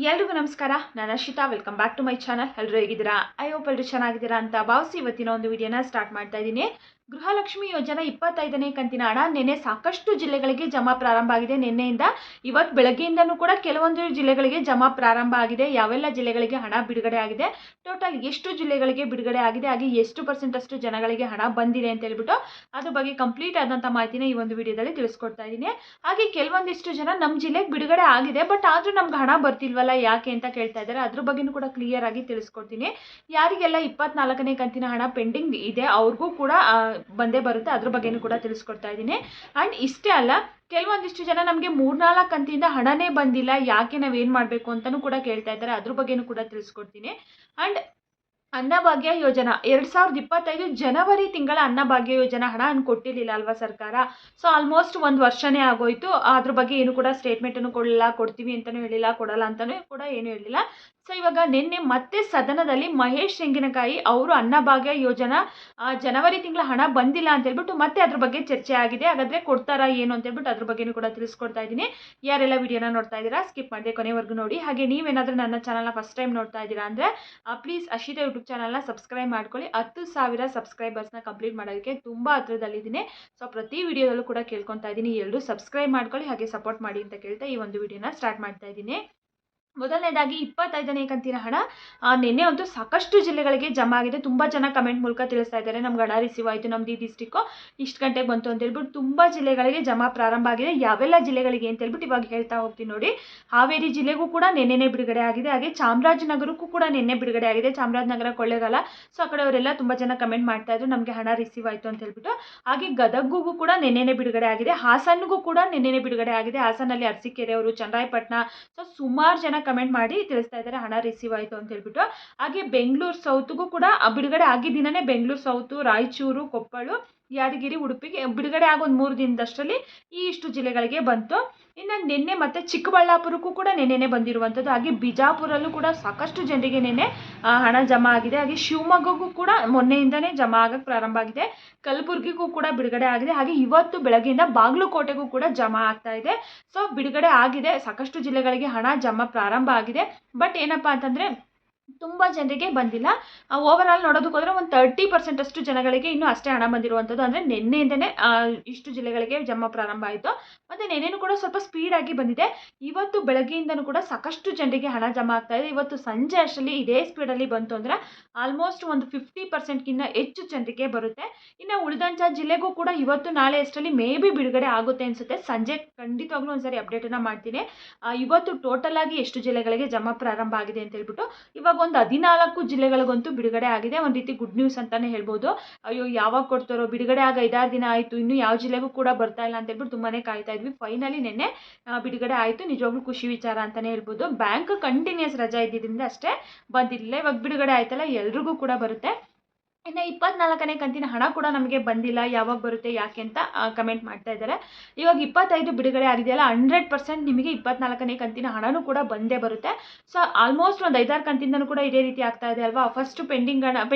ಎಲ್ರಿಗೂ ನಮಸ್ಕಾರ. ನಾನು Arshita. Welcome back to my channel. ಎಲ್ಲರೂ ಹೇಗಿದ್ದೀರಾ? ಐ ಹೋಪ್ ಎಲ್ಲರೂ ಚೆನ್ನಾಗಿದ್ದೀರಾ ಅಂತ ಭಾವಿಸಿ ಇವತ್ತಿನ ಒಂದು ವಿಡಿಯೋನ ಸ್ಟಾರ್ಟ್ ಮಾಡ್ತಾ ಇದ್ದೀನಿ. ಗೃಹಲಕ್ಷ್ಮಿ ಯೋಜನೆ 25ನೇ ಕಂತಿನ ಹಣ ನಿನ್ನೆ ಸಾಕಷ್ಟು ಜಿಲ್ಲೆಗಳಿಗೆ ಜಮಾ ಪ್ರಾರಂಭ ಆಗಿದೆ. ನಿನ್ನೆಯಿಂದ ಇವತ್ತು ಬೆಳಗ್ಗೆಯಿಂದನೂ ಕೂಡ ಕೆಲವೊಂದು ಜಿಲ್ಲೆಗಳಿಗೆ ಜಮಾ ಪ್ರಾರಂಭ ಆಗಿದೆ. ಯಾವೆಲ್ಲ ಜಿಲ್ಲೆಗಳಿಗೆ ಹಣ ಬಿಡುಗಡೆ ಆಗಿದೆ, ಟೋಟಲ್ ಎಷ್ಟು ಜಿಲ್ಲೆಗಳಿಗೆ ಬಿಡುಗಡೆ ಆಗಿದೆ, ಹಾಗೆ ಎಷ್ಟು % ಅಷ್ಟು ಜನಗಳಿಗೆ ಹಣ ಬಂದಿದೆ ಅಂತ ಹೇಳ್ಬಿಟ್ಟು ಅದ್ರ ಬಗ್ಗೆ ಕಂಪ್ಲೀಟ್ ಆದಂಥ ಮಾಹಿತಿನ ಈ ಒಂದು ವಿಡಿಯೋದಲ್ಲಿ ತಿಳಿಸ್ಕೊಡ್ತಾ ಇದ್ದೀನಿ. ಹಾಗೆ ಕೆಲವೊಂದಿಷ್ಟು ಜನ ನಮ್ಮ ಜಿಲ್ಲೆಗೆ ಬಿಡುಗಡೆ ಆಗಿದೆ ಬಟ್ ಆದರೂ ನಮ್ಗೆ ಹಣ ಬರ್ತಿಲ್ವಲ್ಲ ಯಾಕೆ ಅಂತ ಕೇಳ್ತಾ ಇದ್ದಾರೆ. ಅದ್ರ ಬಗ್ಗೆನೂ ಕೂಡ ಕ್ಲಿಯರ್ ಆಗಿ ತಿಳಿಸ್ಕೊಡ್ತೀನಿ. ಯಾರಿಗೆಲ್ಲ 24ನೇ ಕಂತಿನ ಹಣ ಪೆಂಡಿಂಗ್ ಇದೆ ಅವ್ರಿಗೂ ಕೂಡ ಬಂದೇ ಬರುತ್ತೆ. ಅದ್ರ ಬಗ್ಗೆನೂ ಕೂಡ ತಿಳಿಸ್ಕೊಡ್ತಾ ಇದ್ದೀನಿ. ಆ್ಯಂಡ್ ಇಷ್ಟೇ ಅಲ್ಲ, ಕೆಲವೊಂದಿಷ್ಟು ಜನ ನಮಗೆ 3-4 ಕಂತಿಂದ ಹಣನೇ ಬಂದಿಲ್ಲ, ಯಾಕೆ ನಾವೇನು ಮಾಡಬೇಕು ಅಂತಲೂ ಕೂಡ ಕೇಳ್ತಾ ಇದ್ದಾರೆ. ಅದ್ರ ಬಗ್ಗೆನೂ ಕೂಡ ತಿಳಿಸ್ಕೊಡ್ತೀನಿ. ಆ್ಯಂಡ್ ಅನ್ನಭಾಗ್ಯ ಯೋಜನಾ 2025 ಜನವರಿ ತಿಂಗಳ ಅನ್ನಭಾಗ್ಯ ಯೋಜನಾ ಹಣ ಕೊಟ್ಟಿರಲಿಲ್ಲ ಅಲ್ವಾ ಸರ್ಕಾರ. ಸೊ ಆಲ್ಮೋಸ್ಟ್ ಒಂದು ವರ್ಷನೇ ಆಗೋಯ್ತು. ಅದ್ರ ಬಗ್ಗೆ ಏನು ಕೂಡ ಸ್ಟೇಟ್ಮೆಂಟನ್ನು ಕೊಡಲಿಲ್ಲ, ಕೊಡ್ತೀವಿ ಅಂತಲೂ ಹೇಳಿಲ್ಲ, ಕೊಡಲ್ಲ ಅಂತಲೂ ಕೂಡ ಏನು ಹೇಳಿಲ್ಲ. ಸೊ ಇವಾಗ ನಿನ್ನೆ ಮತ್ತೆ ಸದನದಲ್ಲಿ ಮಹೇಶ್ ತೆಂಗಿನಕಾಯಿ ಅವರು ಅನ್ನಭಾಗ್ಯ ಯೋಜನಾ ಜನವರಿ ತಿಂಗಳ ಹಣ ಬಂದಿಲ್ಲ ಅಂತ ಹೇಳ್ಬಿಟ್ಟು ಮತ್ತೆ ಅದ್ರ ಬಗ್ಗೆ ಚರ್ಚೆ ಆಗಿದೆ. ಹಾಗಾದರೆ ಕೊಡ್ತಾರಾ ಏನು ಅಂತ ಹೇಳ್ಬಿಟ್ಟು ಅದ್ರ ಬಗ್ಗೆನೂ ಕೂಡ ತಿಳಿಸ್ಕೊಡ್ತಾ ಇದ್ದೀನಿ. ಯಾರೆಲ್ಲ ವಿಡಿಯೋನ ನೋಡ್ತಾ ಇದ್ದೀರಾ ಸ್ಕಿಪ್ ಮಾಡದೆ ಕೊನೆವರೆಗೂ ನೋಡಿ. ಹಾಗೆ ನೀವೇನಾದರೂ ನನ್ನ ಚಾನಲ್ನ ಫಸ್ಟ್ ಟೈಮ್ ನೋಡ್ತಾ ಇದ್ದೀರಾ ಅಂದರೆ ಪ್ಲೀಸ್ ಅರ್ಷಿತಾ ಯೂಟ್ಯೂಬ್ ಚಾನಲ್ನ ಸಬ್ಸ್ಕ್ರೈಬ್ ಮಾಡ್ಕೊಳ್ಳಿ. 10,000 ಸಬ್ಸ್ಕ್ರೈಬರ್ಸ್ನ ಕಂಪ್ಲೀಟ್ ಮಾಡೋದಕ್ಕೆ ತುಂಬ ಹತ್ರದಲ್ಲಿದ್ದೀನಿ. ಸೊ ಪ್ರತಿ ವಿಡಿಯೋದಲ್ಲೂ ಕೂಡ ಕೇಳ್ಕೊತಾ ಇದ್ದೀನಿ, ಎಲ್ಲರೂ ಸಬ್ಸ್ಕ್ರೈಬ್ ಮಾಡ್ಕೊಳ್ಳಿ ಹಾಗೆ ಸಪೋರ್ಟ್ ಮಾಡಿ ಅಂತ ಕೇಳ್ತಾ ಈ ಒಂದು ವಿಡಿಯೋನ ಸ್ಟಾರ್ಟ್ ಮಾಡ್ತಾ ಇದ್ದೀನಿ. ಮೊದಲನೇದಾಗಿ 25ನೇ ಕಂತಿನ ಹಣ ನಿನ್ನೆ ಅಂತೂ ಸಾಕಷ್ಟು ಜಿಲ್ಲೆಗಳಿಗೆ ಜಮಾ ಆಗಿದೆ. ತುಂಬ ಜನ ಕಮೆಂಟ್ ಮೂಲಕ ತಿಳಿಸ್ತಾ ಇದ್ದಾರೆ, ನಮ್ಗೆ ಹಣ ರಿಸೀವ್ ಆಯಿತು, ನಮ್ದು ಈ ಡಿಸ್ಟಿಕ್ಕು ಇಷ್ಟು ಗಂಟೆಗೆ ಬಂತು ಅಂತ ಹೇಳ್ಬಿಟ್ಟು ತುಂಬ ಜಿಲ್ಲೆಗಳಿಗೆ ಜಮಾ ಪ್ರಾರಂಭ ಆಗಿದೆ. ಯಾವೆಲ್ಲ ಜಿಲ್ಲೆಗಳಿಗೆ ಅಂತ ಹೇಳ್ಬಿಟ್ಟು ಇವಾಗ ಹೇಳ್ತಾ ಹೋಗ್ತೀನಿ ನೋಡಿ. ಹಾವೇರಿ ಜಿಲ್ಲೆಗೂ ಕೂಡ ನಿನ್ನೆನೇ ಬಿಡುಗಡೆ ಆಗಿದೆ. ಹಾಗೆ ಚಾಮರಾಜನಗರಕ್ಕೂ ಕೂಡ ನಿನ್ನೆ ಬಿಡುಗಡೆ ಆಗಿದೆ. ಚಾಮರಾಜನಗರ ಕೊಳ್ಳೇಗಾಲ, ಸೊ ಆ ಕಡೆ ಅವರೆಲ್ಲ ತುಂಬ ಜನ ಕಮೆಂಟ್ ಮಾಡ್ತಾ ಇದ್ರು ನಮಗೆ ಹಣ ರಿಸೀವ್ ಆಯಿತು ಅಂತ ಹೇಳ್ಬಿಟ್ಟು. ಹಾಗೆ ಗದಗಿಗೂ ಕೂಡ ನಿನ್ನೆನೇ ಬಿಡುಗಡೆ ಆಗಿದೆ. ಹಾಸನ್ಗೂ ಕೂಡ ನಿನ್ನೆನೇ ಬಿಡುಗಡೆ ಆಗಿದೆ. ಹಾಸನಲ್ಲಿ ಅರಸೀಕೆರೆ ಅವರು, ಚನ್ನರಾಯಪಟ್ಟಣ, ಸೊ ಸುಮಾರು ಜನ ಕಮೆಂಟ್ ಮಾಡಿ ತಿಳಿಸ್ತಾ ಇದ್ದಾರೆ ಹಣ ರಿಸೀವ್ ಆಯಿತು ಅಂತ ಹೇಳ್ಬಿಟ್ಟು. ಹಾಗೆ ಬೆಂಗಳೂರು ಸೌತ್ಗೂ ಕೂಡ ಬಿಡುಗಡೆ ಆಗಿದ್ದಿನೇ ಬೆಂಗಳೂರು ಸೌತು, ರಾಯಚೂರು, ಕೊಪ್ಪಳ, ಯಾದಗಿರಿ, ಉಡುಪಿಗೆ ಬಿಡುಗಡೆ ಆಗೋ ಒಂದು 3 ದಿನದಷ್ಟರಲ್ಲಿ ಇಷ್ಟು ಜಿಲ್ಲೆಗಳಿಗೆ ಬಂತು. ಇನ್ನು ನಿನ್ನೆ ಮತ್ತೆ ಚಿಕ್ಕಬಳ್ಳಾಪುರಕ್ಕೂ ಕೂಡ ನಿನ್ನೆನೇ ಬಂದಿರುವಂಥದ್ದು. ಹಾಗೆ ಬಿಜಾಪುರಲ್ಲೂ ಕೂಡ ಸಾಕಷ್ಟು ಜನರಿಗೆ ನಿನ್ನೆ ಹಣ ಜಮಾ ಆಗಿದೆ. ಹಾಗೆ ಶಿವಮೊಗ್ಗಗೂ ಕೂಡ ಮೊನ್ನೆಯಿಂದನೇ ಜಮಾ ಆಗಕ್ಕೆ ಪ್ರಾರಂಭ ಆಗಿದೆ. ಕಲಬುರಗಿಗೂ ಕೂಡ ಬಿಡುಗಡೆ ಆಗಿದೆ. ಹಾಗೆ ಇವತ್ತು ಬೆಳಗ್ಗೆಯಿಂದ ಬಾಗಲಕೋಟೆಗೂ ಕೂಡ ಜಮಾ ಆಗ್ತಾ ಇದೆ. ಸೊ ಬಿಡುಗಡೆ ಆಗಿದೆ, ಸಾಕಷ್ಟು ಜಿಲ್ಲೆಗಳಿಗೆ ಹಣ ಜಮಾ ಪ್ರಾರಂಭ ಆಗಿದೆ. ಬಟ್ ಏನಪ್ಪ ಅಂತಂದರೆ ತುಂಬ ಜನರಿಗೆ ಬಂದಿಲ್ಲ. ಓವರಾಲ್ ನೋಡೋದಕ್ಕೆ ಹೋದರೆ ಒಂದು 30% ಅಷ್ಟು ಜನಗಳಿಗೆ ಇನ್ನೂ ಅಷ್ಟೇ ಹಣ ಬಂದಿರುವಂಥದ್ದು. ಅಂದರೆ ನಿನ್ನೆಯಿಂದನೇ ಇಷ್ಟು ಜಿಲ್ಲೆಗಳಿಗೆ ಜಮಾ ಪ್ರಾರಂಭ ಆಯಿತು. ಮತ್ತು ನಿನ್ನೆನೂ ಕೂಡ ಸ್ವಲ್ಪ ಸ್ಪೀಡಾಗಿ ಬಂದಿದೆ. ಇವತ್ತು ಬೆಳಗ್ಗೆಯಿಂದನೂ ಕೂಡ ಸಾಕಷ್ಟು ಜನರಿಗೆ ಹಣ ಜಮಾ ಆಗ್ತಾ ಇದೆ. ಇವತ್ತು ಸಂಜೆ ಅಷ್ಟರಲ್ಲಿ ಇದೇ ಸ್ಪೀಡಲ್ಲಿ ಬಂತು ಅಂದರೆ ಆಲ್ಮೋಸ್ಟ್ ಒಂದು 50%ಗಿಂತ ಹೆಚ್ಚು ಜನರಿಗೆ ಬರುತ್ತೆ. ಇನ್ನು ಉಳಿದಂಥ ಜಿಲ್ಲೆಗೂ ಕೂಡ ಇವತ್ತು ನಾಳೆ ಅಷ್ಟರಲ್ಲಿ ಮೇ ಬಿ ಬಿಡುಗಡೆ ಆಗುತ್ತೆ ಅನಿಸುತ್ತೆ. ಸಂಜೆ ಖಂಡಿತವಾಗ್ಲೂ ಒಂದ್ಸರಿ ಅಪ್ಡೇಟನ್ನು ಮಾಡ್ತೀನಿ. ಇವತ್ತು ಟೋಟಲ್ ಆಗಿ ಎಷ್ಟು ಜಿಲ್ಲೆಗಳಿಗೆ ಜಮಾ ಪ್ರಾರಂಭ ಆಗಿದೆ ಅಂತ ಹೇಳ್ಬಿಟ್ಟು. ಇವಾಗ ಒಂದು 14 ಜಿಲ್ಲೆಗಳಿಗಂತೂ ಬಿಡುಗಡೆ ಆಗಿದೆ. ಒಂದು ರೀತಿ ಗುಡ್ ನ್ಯೂಸ್ ಅಂತಲೇ ಹೇಳ್ಬೋದು. ಅಯ್ಯೋ ಯಾವಾಗ ಕೊಡ್ತಾರೋ, ಬಿಡುಗಡೆ ಆಗ 5-6 ದಿನ ಆಯಿತು, ಇನ್ನೂ ಯಾವ ಜಿಲ್ಲೆಗೂ ಕೂಡ ಬರ್ತಾ ಇಲ್ಲ ಅಂತ ಹೇಳ್ಬಿಟ್ಟು ತುಂಬಾ ಕಾಯ್ತಾ ಇದ್ವಿ. ಫೈನಲಿ ನಿನ್ನೆ ಬಿಡುಗಡೆ ಆಯಿತು. ನಿಜವಾಗ್ಲೂ ಖುಷಿ ವಿಚಾರ ಅಂತಲೇ ಹೇಳ್ಬೋದು. ಬ್ಯಾಂಕ್ ಕಂಟಿನ್ಯೂಸ್ ರಜಾ ಇದ್ದಿದ್ದರಿಂದ ಅಷ್ಟೇ ಬಂದಿರಲಿಲ್ಲ. ಇವಾಗ ಬಿಡುಗಡೆ ಆಯ್ತಲ್ಲ, ಎಲ್ರಿಗೂ ಕೂಡ ಬರುತ್ತೆ. ಇನ್ನು 24ನೇ ಕಂತಿನ ಹಣ ಕೂಡ ನಮಗೆ ಬಂದಿಲ್ಲ, ಯಾವಾಗ ಬರುತ್ತೆ ಯಾಕೆ ಅಂತ ಕಮೆಂಟ್ ಮಾಡ್ತಾ ಇದ್ದಾರೆ. ಇವಾಗ 25 ಬಿಡುಗಡೆ ಆಗಿದೆಯಲ್ಲ, 100% ನಿಮಗೆ 24ನೇ ಕಂತಿನ ಹಣನೂ ಕೂಡ ಬಂದೇ ಬರುತ್ತೆ. ಸೊ ಆಲ್ಮೋಸ್ಟ್ ಒಂದು 5-6 ಕಂತಿಂದನೂ ಕೂಡ ಇದೇ ರೀತಿ ಆಗ್ತಾ ಇದೆ ಅಲ್ವಾ. ಫಸ್ಟು ಪೆಂಡಿಂಗ್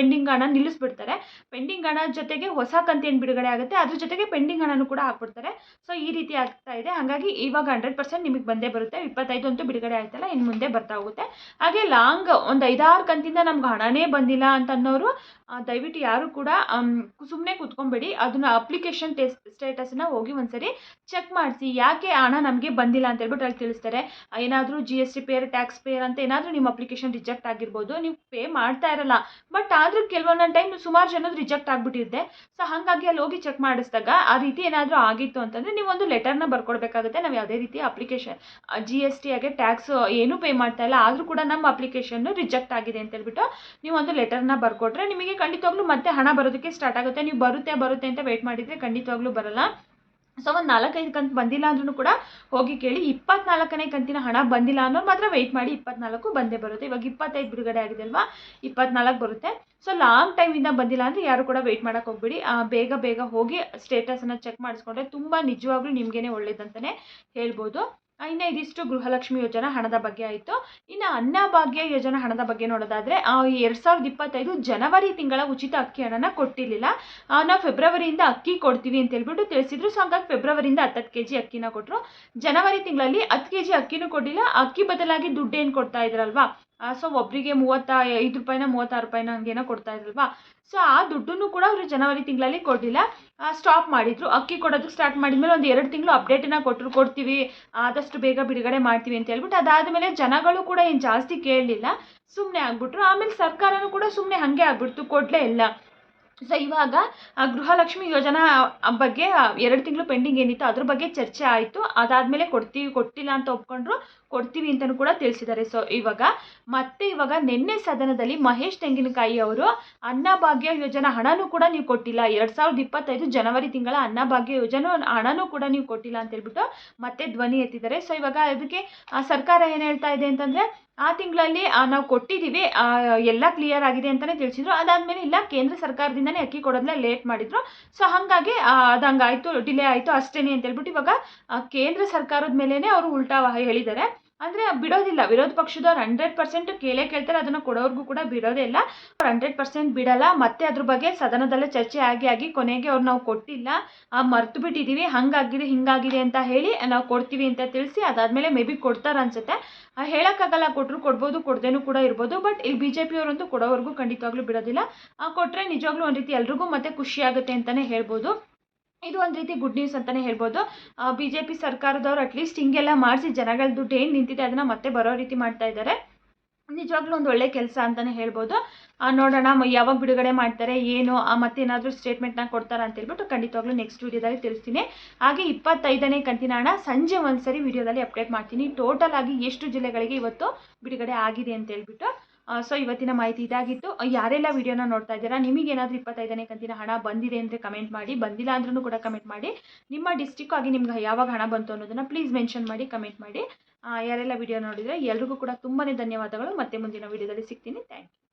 ಹಣ ನಿಲ್ಲಿಸ್ಬಿಡ್ತಾರೆ. ಪೆಂಡಿಂಗ್ ಹಣ ಜೊತೆಗೆ ಹೊಸ ಕಂತೇನು ಬಿಡುಗಡೆ ಆಗುತ್ತೆ ಅದ್ರ ಜೊತೆಗೆ ಪೆಂಡಿಂಗ್ ಹಣನೂ ಕೂಡ ಹಾಕ್ಬಿಡ್ತಾರೆ. ಸೊ ಈ ರೀತಿ ಆಗ್ತಾ ಇದೆ. ಹಾಗಾಗಿ ಇವಾಗ 100% ನಿಮಗೆ ಬಂದೇ ಬರುತ್ತೆ. 25 ಅಂತೂ ಬಿಡುಗಡೆ ಆಯ್ತಲ್ಲ, ಇನ್ನು ಮುಂದೆ ಬರ್ತಾ ಹೋಗುತ್ತೆ. ಹಾಗೆ ಲಾಂಗ್ ಒಂದು 5-6 ಕಂತಿಂದ ನಮ್ಗೆ ಹಣನೇ ಬಂದಿಲ್ಲ ಅಂತ ಅನ್ನೋರು ದಯವಿಟ್ಟು ಯಾರು ಕೂಡ ಸುಮ್ಮನೆ ಕೂತ್ಕೊಂಬೇಡಿ. ಅದನ್ನ ಅಪ್ಲಿಕೇಶನ್ ಸ್ಟೇಟಸ್ನ ಹೋಗಿ ಒಂದ್ಸರಿ ಚೆಕ್ ಮಾಡಿಸಿ, ಯಾಕೆ ಹಣ ನಮಗೆ ಬಂದಿಲ್ಲ ಅಂತ ಹೇಳ್ಬಿಟ್ಟು ಅಲ್ಲಿ ತಿಳಿಸ್ತಾರೆ. ಏನಾದರೂ GST ಪೇರ್, ಟ್ಯಾಕ್ಸ್ ಪೇರ್ ಅಂತ ಏನಾದರೂ ನಿಮ್ಮ ಅಪ್ಲಿಕೇಶನ್ ರಿಜೆಕ್ಟ್ ಆಗಿರ್ಬೋದು. ನೀವು ಪೇ ಮಾಡ್ತಾ ಇರಲ್ಲ, ಬಟ್ ಆದರೂ ಕೆಲವೊಂದೊಂದು ಟೈಮ್ ಸುಮಾರು ಜನದ್ದು ರಿಜೆಕ್ಟ್ ಆಗಿಬಿಟ್ಟಿರುತ್ತೆ. ಸೊ ಹಾಗಾಗಿ ಅಲ್ಲಿ ಹೋಗಿ ಚೆಕ್ ಮಾಡಿಸಿದಾಗ ಆ ರೀತಿ ಏನಾದರೂ ಆಗಿತ್ತು ಅಂತಂದರೆ ನೀವು ಒಂದು ಲೆಟರ್ನ ಬರ್ಕೊಡ್ಬೇಕಾಗುತ್ತೆ. ನಾವು ಯಾವುದೇ ರೀತಿ ಅಪ್ಲಿಕೇಶನ್ GST ಹಾಗೆ ಟ್ಯಾಕ್ಸ್ ಏನೂ ಪೇ ಮಾಡ್ತಾ ಇಲ್ಲ, ಆದರೂ ಕೂಡ ನಮ್ಮ ಅಪ್ಲಿಕೇಶನ್ನು ರಿಜೆಕ್ಟ್ ಆಗಿದೆ ಅಂತ ಹೇಳ್ಬಿಟ್ಟು ನೀವು ಒಂದು ಲೆಟರ್ನ ಬರ್ಕೊಟ್ರೆ ನಿಮಗೆ ಖಂಡಿತವಾಗ್ಲೂ ಮತ್ತೆ ಹಣ ಬರೋದಕ್ಕೆ ಸ್ಟಾರ್ಟ್ ಆಗುತ್ತೆ. ನೀವು ಬರುತ್ತೆ ಅಂತ ವೆಯ್ಟ್ ಮಾಡಿದರೆ ಖಂಡಿತವಾಗ್ಲೂ ಬರಲ್ಲ. ಸೊ ಒಂದು 4-5 ಕಂತು ಬಂದಿಲ್ಲ ಅಂದ್ರೂ ಕೂಡ ಹೋಗಿ ಕೇಳಿ. 24ನೇ ಕಂತಿನ ಹಣ ಬಂದಿಲ್ಲ ಅನ್ನೋರು ಮಾತ್ರ ವೆಯ್ಟ್ ಮಾಡಿ, 24 ಬಂದೇ ಬರುತ್ತೆ. ಇವಾಗ 25 ಬಿಡುಗಡೆ ಆಗಿದೆ ಅಲ್ವಾ, 24 ಬರುತ್ತೆ. ಸೊ ಲಾಂಗ್ ಟೈಮಿಂದ ಬಂದಿಲ್ಲ ಅಂದರೆ ಯಾರು ಕೂಡ ವೆಯ್ಟ್ ಮಾಡೋಕ್ಕೆ ಹೋಗ್ಬಿಡಿ. ಬೇಗ ಹೋಗಿ ಸ್ಟೇಟಸನ್ನು ಚೆಕ್ ಮಾಡಿಸ್ಕೊಂಡ್ರೆ ತುಂಬ ನಿಜವಾಗ್ಲೂ ನಿಮಗೇನೆ ಒಳ್ಳೇದಂತಲೇ ಹೇಳ್ಬೋದು. ಇನ್ನು ಇದಿಷ್ಟು ಗೃಹಲಕ್ಷ್ಮಿ ಯೋಜನಾ ಹಣದ ಬಗ್ಗೆ ಆಯಿತು. ಇನ್ನು ಅನ್ನಭಾಗ್ಯ ಯೋಜನಾ ಹಣದ ಬಗ್ಗೆ ನೋಡೋದಾದರೆ 2025 ಜನವರಿ ತಿಂಗಳ ಉಚಿತ ಅಕ್ಕಿ ಹಣನ ಕೊಟ್ಟಿರಲಿಲ್ಲ. ನಾವು ಫೆಬ್ರವರಿಯಿಂದ ಅಕ್ಕಿ ಕೊಡ್ತೀವಿ ಅಂತ ಹೇಳ್ಬಿಟ್ಟು ತಿಳಿಸಿದ್ರು. ಸೊ ಹಾಗಾಗಿ ಫೆಬ್ರವರಿಯಿಂದ 10 kg ಅಕ್ಕಿನ ಕೊಟ್ಟರು. ಜನವರಿ ತಿಂಗಳಲ್ಲಿ 10 kg ಅಕ್ಕಿನೂ ಕೊಡಲಿಲ್ಲ. ಅಕ್ಕಿ ಬದಲಾಗಿ ದುಡ್ಡು ಏನು ಕೊಡ್ತಾ ಇದ್ರಲ್ವಾ, ಸೊ ಒಬ್ಬರಿಗೆ 35 ರೂಪಾಯಿನ 36 ರೂಪಾಯಿನ ಹಂಗೇನೋ ಕೊಡ್ತಾ ಇದ್ರಲ್ವಾ. ಸೊ ಆ ದುಡ್ಡನ್ನು ಕೂಡ ಅವರು ಜನವರಿ ತಿಂಗಳಲ್ಲಿ ಕೊಡಲಿಲ್ಲ, ಸ್ಟಾಪ್ ಮಾಡಿದ್ರು. ಅಕ್ಕಿ ಕೊಡೋದಕ್ಕೆ ಸ್ಟಾರ್ಟ್ ಮಾಡಿದ್ಮೇಲೆ ಒಂದು 2 ತಿಂಗಳು ಅಪ್ಡೇಟನ್ನ ಕೊಡ್ತೀವಿ, ಆದಷ್ಟು ಬೇಗ ಬಿಡುಗಡೆ ಮಾಡ್ತೀವಿ ಅಂತ ಹೇಳ್ಬಿಟ್ಟು ಅದಾದಮೇಲೆ ಜನಗಳು ಕೂಡ ಏನು ಜಾಸ್ತಿ ಕೇಳಲಿಲ್ಲ, ಸುಮ್ಮನೆ ಆಗ್ಬಿಟ್ರು. ಆಮೇಲೆ ಸರ್ಕಾರನೂ ಕೂಡ ಸುಮ್ಮನೆ ಹಾಗೆ ಆಗ್ಬಿಡ್ತು, ಕೊಡಲೇ ಇಲ್ಲ. ಸೊ ಇವಾಗ ಗೃಹಲಕ್ಷ್ಮಿ ಯೋಜನಾ ಬಗ್ಗೆ 2 ತಿಂಗಳು ಪೆಂಡಿಂಗ್ ಏನಿತ್ತು ಅದ್ರ ಬಗ್ಗೆ ಚರ್ಚೆ ಆಯಿತು. ಅದಾದಮೇಲೆ ಕೊಟ್ಟಿಲ್ಲ ಅಂತ ಒಪ್ಕೊಂಡ್ರು, ಕೊಡ್ತೀವಿ ಅಂತಲೂ ಕೂಡ ತಿಳಿಸಿದ್ದಾರೆ. ಸೊ ಇವಾಗ ನಿನ್ನೆ ಸದನದಲ್ಲಿ ಮಹೇಶ್ ತೆಂಗಿನಕಾಯಿ ಅವರು ಅನ್ನಭಾಗ್ಯ ಯೋಜನಾ ಹಣನೂ ಕೂಡ ನೀವು ಕೊಟ್ಟಿಲ್ಲ, 2025 ಜನವರಿ ತಿಂಗಳ ಅನ್ನಭಾಗ್ಯ ಯೋಜನಾ ಹಣನೂ ಕೂಡ ನೀವು ಕೊಟ್ಟಿಲ್ಲ ಅಂತ ಹೇಳ್ಬಿಟ್ಟು ಮತ್ತೆ ಧ್ವನಿ ಎತ್ತಿದ್ದಾರೆ. ಸೊ ಇವಾಗ ಅದಕ್ಕೆ ಸರ್ಕಾರ ಏನು ಹೇಳ್ತಾ ಇದೆ ಅಂತಂದರೆ, ಆ ತಿಂಗಳಲ್ಲಿ ನಾವು ಕೊಟ್ಟಿದ್ದೀವಿ, ಎಲ್ಲ ಕ್ಲಿಯರ್ ಆಗಿದೆ ಅಂತಲೇ ತಿಳಿಸಿದ್ರು. ಅದಾದಮೇಲೆ ಇಲ್ಲ, ಕೇಂದ್ರ ಸರ್ಕಾರದಿಂದನೇ ಅಕ್ಕಿ ಕೊಡೋದನ್ನ ಲೇಟ್ ಮಾಡಿದ್ರು. ಸೊ ಹಾಗಾಗಿ ಅದು ಹಂಗಾಯಿತು, ಡಿಲೇ ಆಯಿತು ಅಷ್ಟೇ ಅಂತ ಹೇಳ್ಬಿಟ್ಟು ಇವಾಗ ಕೇಂದ್ರ ಸರ್ಕಾರದ ಮೇಲೇ ಅವರು ಉಲ್ಟಾ ಹೇಳಿದ್ದಾರೆ. ಅಂದರೆ ಬಿಡೋದಿಲ್ಲ, ವಿರೋಧ ಪಕ್ಷದವ್ರು 100% ಕೇಳ್ತಾರೆ, ಅದನ್ನು ಕೊಡೋರ್ಗೂ ಕೂಡ ಬಿಡೋದೇ ಇಲ್ಲ. 100% ಬಿಡಲ್ಲ. ಮತ್ತೆ ಅದ್ರ ಬಗ್ಗೆ ಸದನದಲ್ಲೇ ಚರ್ಚೆ ಆಗಿ ಕೊನೆಗೆ ಅವ್ರು ನಾವು ಕೊಟ್ಟಿಲ್ಲ, ಮರ್ತು ಬಿಟ್ಟಿದ್ದೀವಿ, ಹಂಗಾಗಿದೆ ಹಿಂಗಾಗಿದೆ ಅಂತ ಹೇಳಿ ನಾವು ಕೊಡ್ತೀವಿ ಅಂತ ತಿಳಿಸಿ ಅದಾದಮೇಲೆ ಮೇ ಬಿ ಕೊಡ್ತಾರೆ ಅನ್ಸುತ್ತೆ. ಹೇಳೋಕ್ಕಾಗಲ್ಲ, ಕೊಟ್ಟರು ಕೊಡ್ಬೋದು, ಕೊಡದೇನೂ ಕೂಡ ಇರ್ಬೋದು. ಬಟ್ ಇಲ್ಲಿ BJP ಅವರಂತೂ ಕೊಡೋವರೆಗೂ ಖಂಡಿತವಾಗ್ಲೂ ಬಿಡೋದಿಲ್ಲ. ಕೊಟ್ಟರೆ ನಿಜವಾಗ್ಲೂ ಒಂದು ರೀತಿ ಎಲ್ರಿಗೂ ಮತ್ತೆ ಖುಷಿ ಆಗುತ್ತೆ ಅಂತಲೇ ಹೇಳ್ಬೋದು. ಇದು ಒಂದು ರೀತಿ ಗುಡ್ ನ್ಯೂಸ್ ಅಂತಲೇ ಹೇಳ್ಬೋದು. BJP ಸರ್ಕಾರದವ್ರು ಅಟ್ಲೀಸ್ಟ್ ಹಿಂಗೆಲ್ಲ ಮಾಡಿಸಿ ಜನಗಳ ದುಡ್ಡು ಏನು ನಿಂತಿದೆ ಅದನ್ನು ಮತ್ತೆ ಬರೋ ರೀತಿ ಮಾಡ್ತಾ ಇದ್ದಾರೆ. ನಿಜವಾಗ್ಲೂ ಒಂದು ಒಳ್ಳೆ ಕೆಲಸ ಅಂತಲೇ ಹೇಳ್ಬೋದು. ನೋಡೋಣ ಯಾವಾಗ ಬಿಡುಗಡೆ ಮಾಡ್ತಾರೆ, ಏನು ಮತ್ತೇನಾದರೂ ಸ್ಟೇಟ್ಮೆಂಟ್ನ ಕೊಡ್ತಾರಾ ಅಂತ ಹೇಳ್ಬಿಟ್ಟು ಖಂಡಿತವಾಗ್ಲೂ ನೆಕ್ಸ್ಟ್ ವೀಡಿಯೋದಲ್ಲಿ ತಿಳಿಸ್ತೀನಿ. ಹಾಗೆ 25ನೇ ಕಂತಿನ ಹಣ ಸಂಜೆ ಒಂದ್ಸರಿ ವಿಡಿಯೋದಲ್ಲಿ ಅಪ್ಡೇಟ್ ಮಾಡ್ತೀನಿ, ಟೋಟಲ್ ಆಗಿ ಎಷ್ಟು ಜಿಲ್ಲೆಗಳಿಗೆ ಇವತ್ತು ಬಿಡುಗಡೆ ಆಗಿದೆ ಅಂತ ಹೇಳ್ಬಿಟ್ಟು. ಸೊ ಇವತ್ತಿನ ಮಾಹಿತಿ ಇದಾಗಿತ್ತು. ಯಾರೆಲ್ಲ ವಿಡಿಯೋನ ನೋಡ್ತಾ ಇದ್ದೀರಾ, ನಿಮಗೇನಾದರೂ 25ನೇ ಕಂತಿನ ಹಣ ಬಂದಿದೆ ಅಂದರೆ ಕಮೆಂಟ್ ಮಾಡಿ, ಬಂದಿಲ್ಲ ಅಂದ್ರೂ ಕೂಡ ಕಮೆಂಟ್ ಮಾಡಿ. ನಿಮ್ಮ ಡಿಸ್ಟಿಕ್ ಆಗಿ ನಿಮ್ಗೆ ಯಾವಾಗ ಹಣ ಬಂತು ಅನ್ನೋದನ್ನು ಪ್ಲೀಸ್ ಮೆನ್ಷನ್ ಮಾಡಿ, ಕಮೆಂಟ್ ಮಾಡಿ. ಯಾರೆಲ್ಲ ವಿಡಿಯೋ ನೋಡಿದರೆ ಎಲ್ರಿಗೂ ಕೂಡ ತುಂಬಾ ಧನ್ಯವಾದಗಳು. ಮತ್ತೆ ಮುಂದಿನ ವಿಡಿಯೋದಲ್ಲಿ ಸಿಗ್ತೀನಿ. Thank you.